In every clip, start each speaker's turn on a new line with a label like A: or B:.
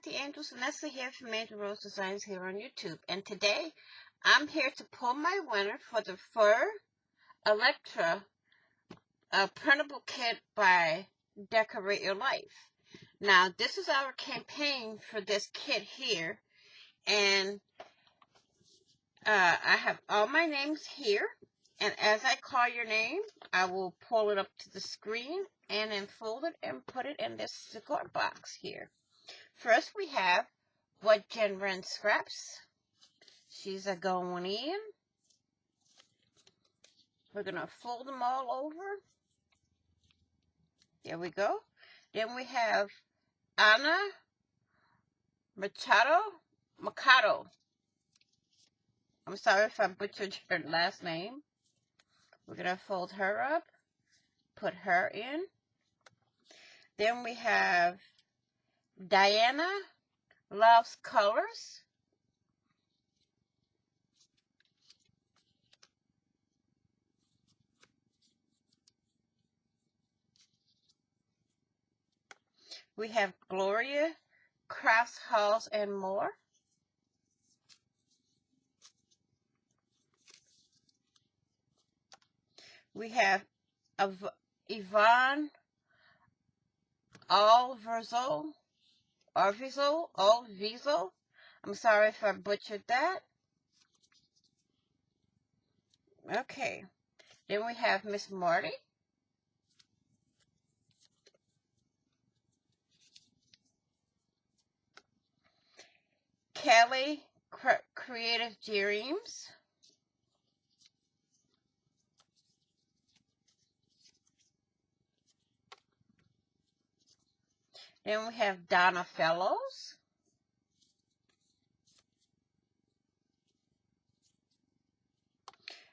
A: Auntie Angels, Vanessa here from Angel Rose Designs here on YouTube. And today, I'm here to pull my winner for the Fur Elektra printable kit by Decorate Your Life. Now, this is our campaign for this kit here. And I have all my names here. And as I call your name, I will pull it up to the screen and then fold it and put it in this cigar box here. First, we have What Jen Ren Scraps. She's a going in. We're going to fold them all over. There we go. Then we have Ana Machado. I'm sorry if I butchered her last name. We're going to fold her up, put her in. Then we have Diana Loves Colors. We have Gloria Crafts, Halls, and More. We have Yvonne Alviso. I'm sorry if I butchered that. Okay. Then we have Miss Marty. Kelly Creative Dreams. Then we have Donna Fellows.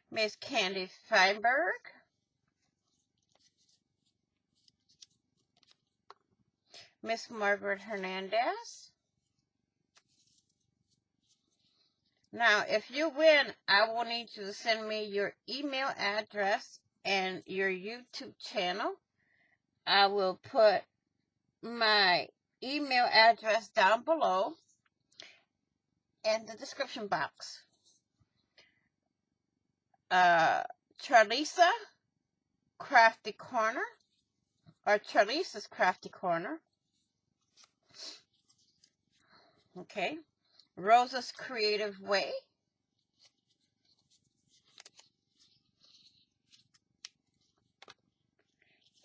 A: Miss Candy Feinberg. Miss Margaret Hernandez. Now, if you win, I will need you to send me your email address and your YouTube channel. I will put my email address down below in the description box. Charlisa Crafty Corner, or Charlisa's Crafty Corner. Okay. Rosa's Creative Way.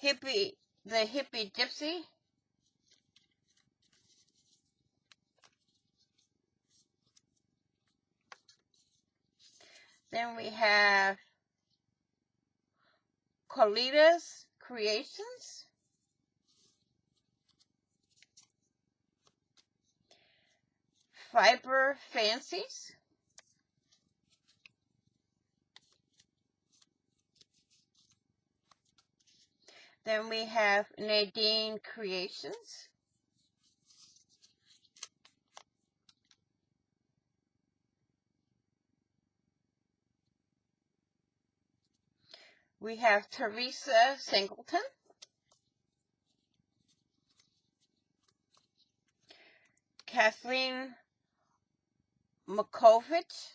A: The Hippie Gypsy. Then we have Colita's Creations. Fiber Fancies. Then we have Nadine Creations. We have Teresa Singleton. Kathleen Makovich.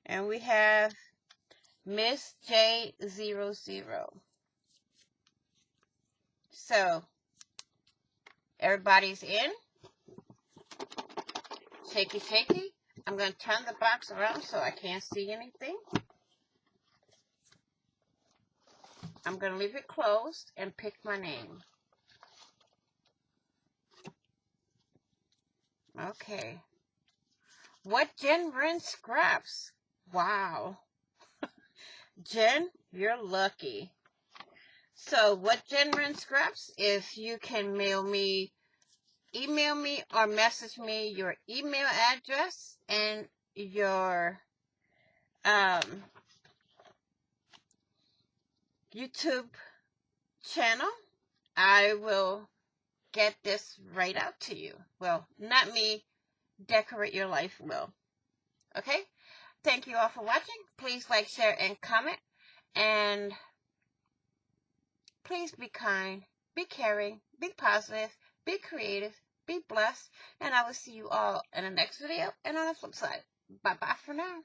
A: And we have Miss J00. So, everybody's in. Shaky, shaky. I'm going to turn the box around so I can't see anything. I'm going to leave it closed and pick my name. Okay. What Jen Ren Scraps? Wow. Jen, you're lucky. So, what Jen Ren Scraps? If you can email me or message me your email address and your YouTube channel, I will get this right out to you. Well, not me, Decorate Your Life will. Okay? Thank you all for watching. Please like, share, and comment. And Please be kind, be caring, be positive, be creative, be blessed, and I will see you all in the next video and on the flip side. Bye-bye for now.